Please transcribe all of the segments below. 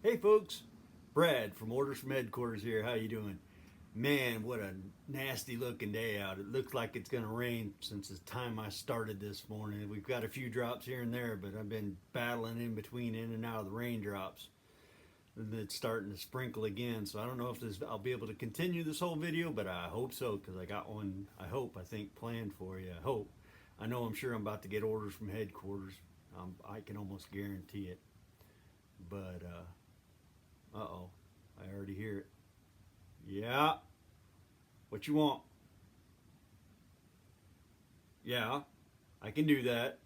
Hey folks, Brad from Orders from Headquarters here. How you doing? Man, what a nasty looking day out. It looks like it's going to rain since the time I started this morning. We've got a few drops here and there, but I've been battling in between in and out of the raindrops. And it's starting to sprinkle again, so I don't know if I'll be able to continue this whole video, but I hope so because I got one, I think, planned for you. I hope. I'm sure I'm about to get orders from headquarters. I can almost guarantee it. But, uh-oh, I already hear it. Yeah, what you want? Yeah, I can do that.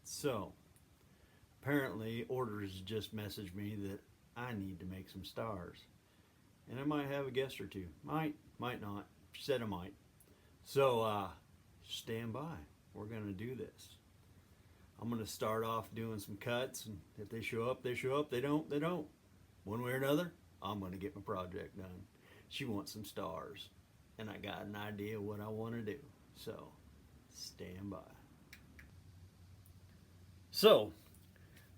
So, apparently, Orders just messaged me that I need to make some stars. And I might have a guest or two. Might not. She said I might. So, stand by. We're going to do this. I'm going to start off doing some cuts, and if they show up, they show up. They don't, they don't. One way or another, I'm going to get my project done. She wants some stars, and I got an idea what I want to do. So, stand by. So,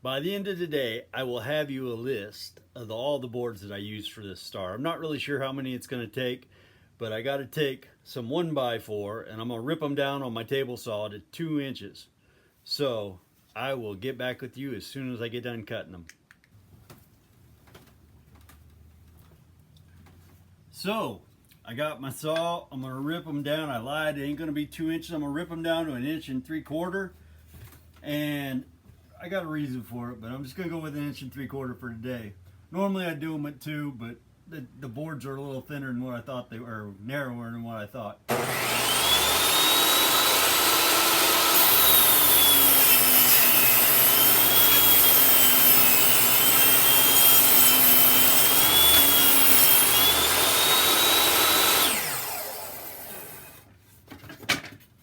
by the end of the day, I will have you a list of all the boards that I use for this star. I'm not really sure how many it's going to take, but I got to take some 1x4, and I'm going to rip them down on my table saw to 2 inches. So, I will get back with you as soon as I get done cutting them. So, I got my saw. I'm going to rip them down. I lied. It ain't going to be 2 inches. I'm going to rip them down to 1 3/4 inches. And I got a reason for it, but I'm just going to go with 1 3/4 inches for today. Normally I do them at 2, but the boards are a little thinner than what I thought they were, or narrower than what I thought.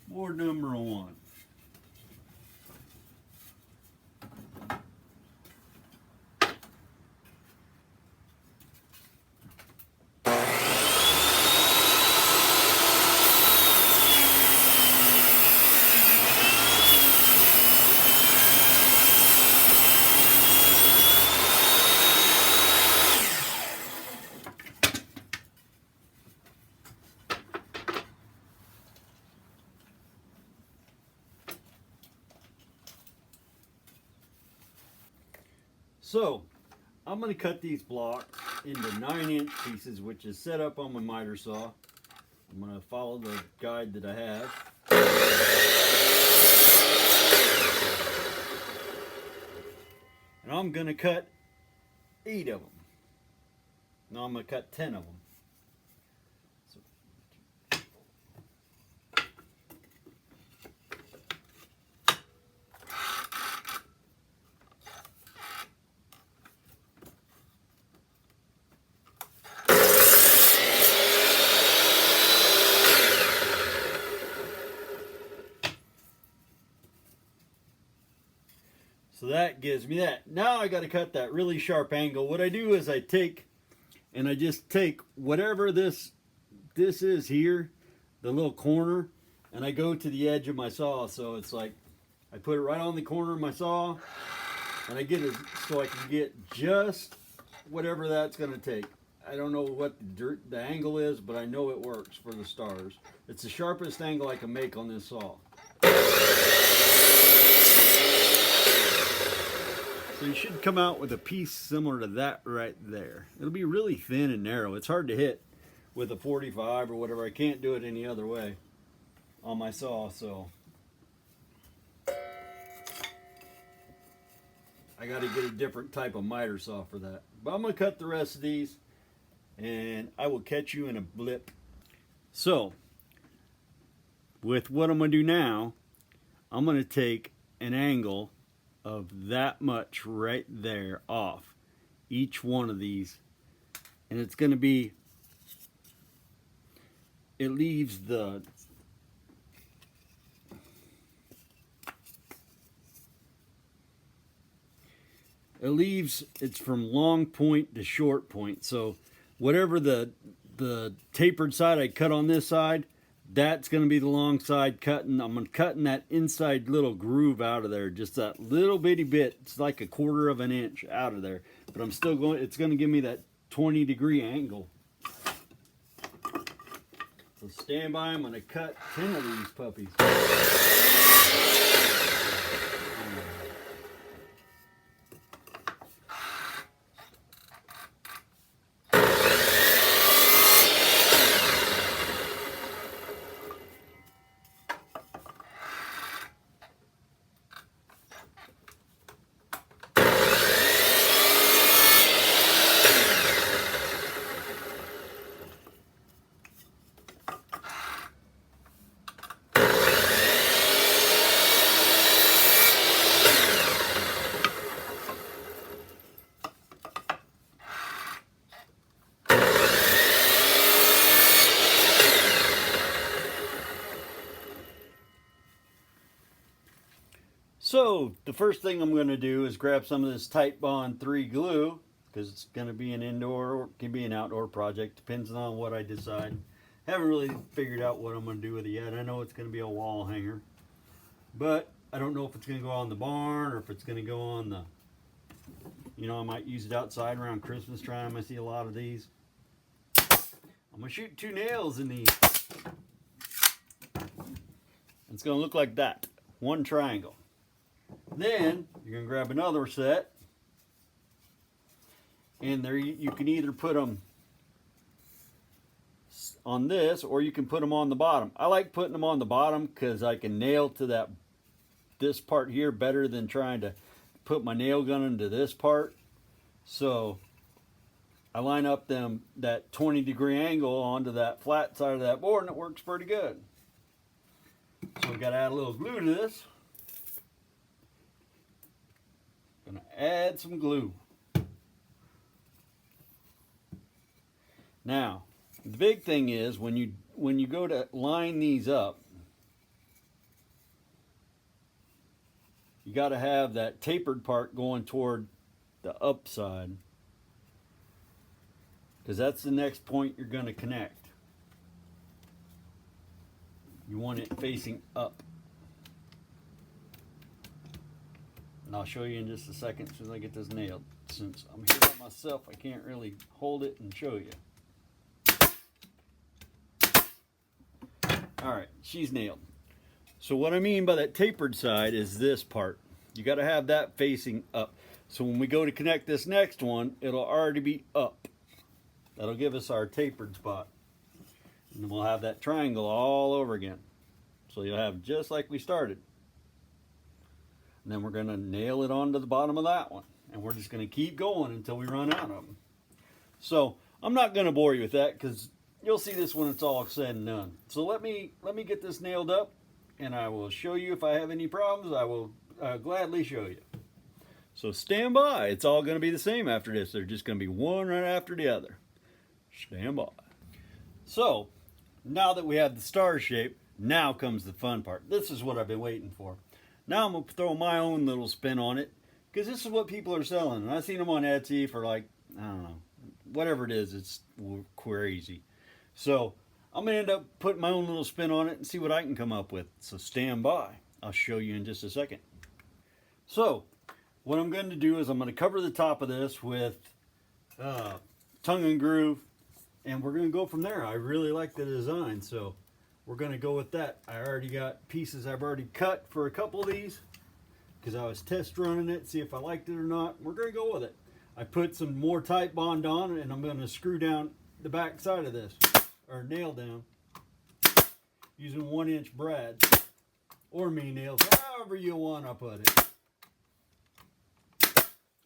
Board number 1. So, I'm going to cut these blocks into 9-inch pieces, which is set up on my miter saw. I'm going to follow the guide that I have. And I'm going to cut 8 of them. No, I'm going to cut 10 of them. So that gives me that. Now I got to cut that really sharp angle. What I do is I just take whatever this is here, the little corner, and I go to the edge of my saw. So it's like I put it right on the corner of my saw, and I get it so I can get just whatever that's going to take. I don't know what the angle is, but I know it works for the stars. It's the sharpest angle I can make on this saw. So you should come out with a piece similar to that right there. It'll be really thin and narrow. It's hard to hit with a 45 or whatever. I can't do it any other way on my saw, so I got to get a different type of miter saw for that. But I'm going to cut the rest of these, and I will catch you in a blip. So, with what I'm going to do now, I'm going to take an angle of that much right there off each one of these, and it's going to be, it leaves it's from long point to short point. So whatever the tapered side I cut on this side, That's going to be the long side cutting. I'm going to cutting that inside little groove out of there, just that little bitty bit. It's like a 1/4 of an inch out of there, but I'm still going. It's going to give me that 20-degree angle. So stand by. I'm going to cut 10 of these puppies. So the first thing I'm going to do is grab some of this Titebond 3 glue, because it's going to be an indoor or can be an outdoor project, depends on what I decide. Haven't really figured out what I'm going to do with it yet. I know it's going to be a wall hanger, but I don't know if it's going to go on the barn or if it's going to go on the, you know, I might use it outside around Christmas time. I see a lot of these. I'm going to shoot 2 nails in these. It's going to look like that, 1 triangle. Then you're going to grab another set, and there you can either put them on this or you can put them on the bottom. I like putting them on the bottom because I can nail to this part here better than trying to put my nail gun into this part. So I line up that 20-degree angle onto that flat side of that board, and it works pretty good. So we got to add a little glue to this. Gonna add some glue. Now, the big thing is when you go to line these up, you got to have that tapered part going toward the upside, because that's the next point you're going to connect. You want it facing up. And I'll show you in just a second as soon as I get this nailed. Since I'm here by myself, I can't really hold it and show you. Alright, she's nailed. So what I mean by that tapered side is this part. You got to have that facing up. So when we go to connect this next one, it'll already be up. That'll give us our tapered spot. And then we'll have that triangle all over again. So you'll have just like we started. And then we're going to nail it onto the bottom of that one. And we're just going to keep going until we run out of them. So I'm not going to bore you with that because you'll see this when it's all said and done. So let me get this nailed up, and I will show you if I have any problems. I will gladly show you. So stand by. It's all going to be the same after this. They're just going to be one right after the other. Stand by. So now that we have the star shape, now comes the fun part. This is what I've been waiting for. Now I'm going to throw my own little spin on it, because this is what people are selling. And I've seen them on Etsy for like, I don't know, whatever it is, it's crazy. So I'm going to end up putting my own little spin on it and see what I can come up with. So stand by. I'll show you in just a second. So what I'm going to do is I'm going to cover the top of this with tongue and groove, and we're going to go from there. I really like the design, so we're going to go with that. I already got pieces I've already cut for a couple of these because I was test running it, see if I liked it or not. We're going to go with it. I put some more Titebond on, and I'm going to screw down the back side of this, or nail down, using 1-inch brad or me nails, however you want to put it.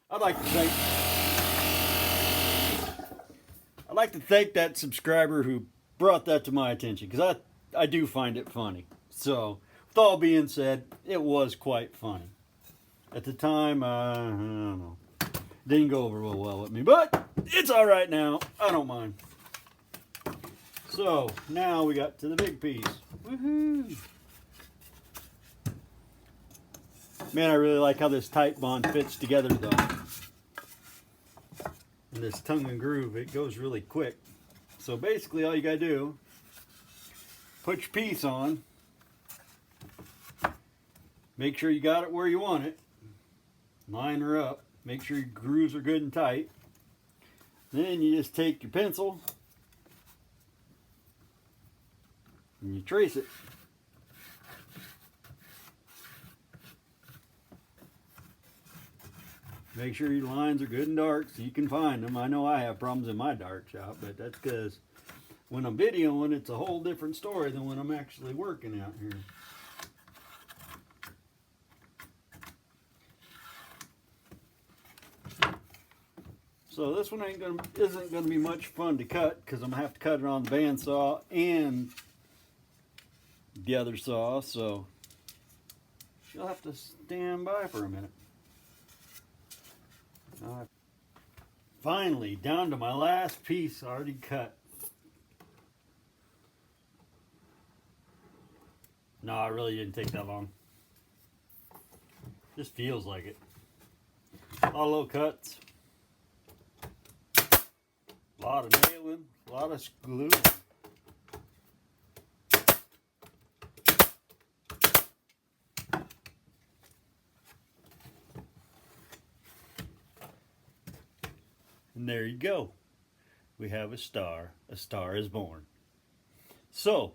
I'd like to thank that subscriber who brought that to my attention, because I do find it funny. So with all being said, it was quite funny. At the time, I don't know, didn't go over real well with me, but it's all right now. I don't mind. So now we got to the big piece. Woohoo! Man, I really like how this Titebond fits together though. And this tongue and groove, it goes really quick. So basically all you gotta do, put your piece on. Make sure you got it where you want it. Line her up. Make sure your grooves are good and tight. Then you just take your pencil and you trace it. Make sure your lines are good and dark so you can find them. I know I have problems in my dart shop, but that's because when I'm videoing, it's a whole different story than when I'm actually working out here. So this one isn't gonna be much fun to cut because I'm gonna have to cut it on the bandsaw and the other saw, so you'll have to stand by for a minute. Finally, down to my last piece already cut. No, it really didn't take that long. Just feels like it. A lot of little cuts. A lot of nailing. A lot of gluing. And there you go. We have a star. A star is born. So,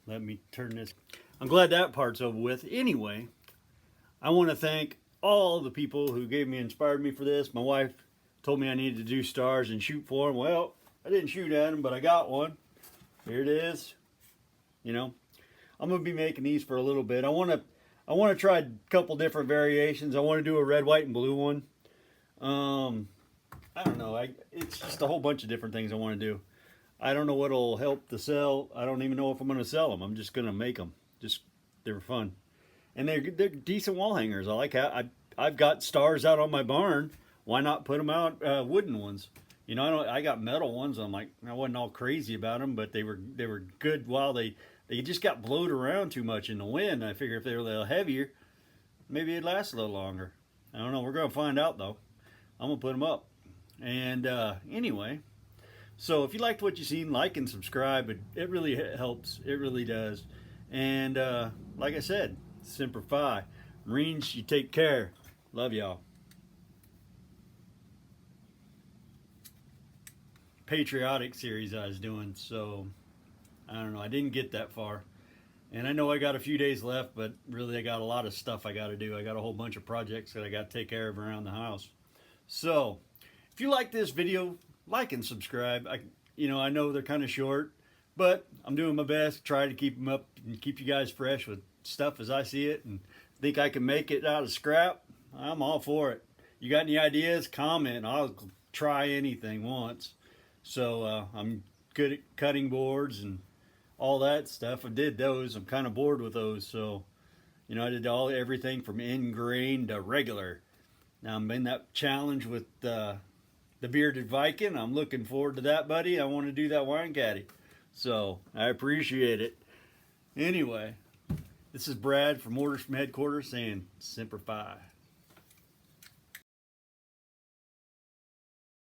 let me turn this. I'm glad that part's over with. Anyway, I want to thank all the people who inspired me for this. My wife told me I needed to do stars and shoot for them. Well, I didn't shoot at them, but I got one. Here it is. You know, I'm going to be making these for a little bit. I want to try a couple different variations. I want to do a red, white, and blue one. I don't know. It's just a whole bunch of different things I want to do. I don't know what'll help to sell. I don't even know if I'm going to sell them. I'm just going to make them. They're fun, and they're decent wall hangers. I like how I've got stars out on my barn. Why not put them out wooden ones? You know, I got metal ones. I'm like, I wasn't all crazy about them, but they were good while they just got blowed around too much in the wind. I figure if they were a little heavier, maybe it'd last a little longer. I don't know. We're going to find out though. I'm going to put them up. And anyway, so if you liked what you seen, like and subscribe. It really helps. It really does. And like I said, Semper Fi. Marines, you take care. Love y'all. Patriotic series I was doing, so I don't know. I didn't get that far. And I know I got a few days left, but really I got a lot of stuff I got to do. I got a whole bunch of projects that I got to take care of around the house. So, if you like this video, like and subscribe. I know they're kind of short, but I'm doing my best to try to keep them up and keep you guys fresh with stuff as I see it, and think I can make it out of scrap. I'm all for it. You got any ideas? Comment. I'll try anything once. So I'm good at cutting boards and all that stuff. I did those. I'm kind of bored with those. So, I did everything from end grain to regular. Now I'm in that challenge with the Bearded Viking. I'm looking forward to that, buddy. I want to do that wine caddy. So I appreciate it. Anyway, this is Brad from Orders from Headquarters saying Semper Fi.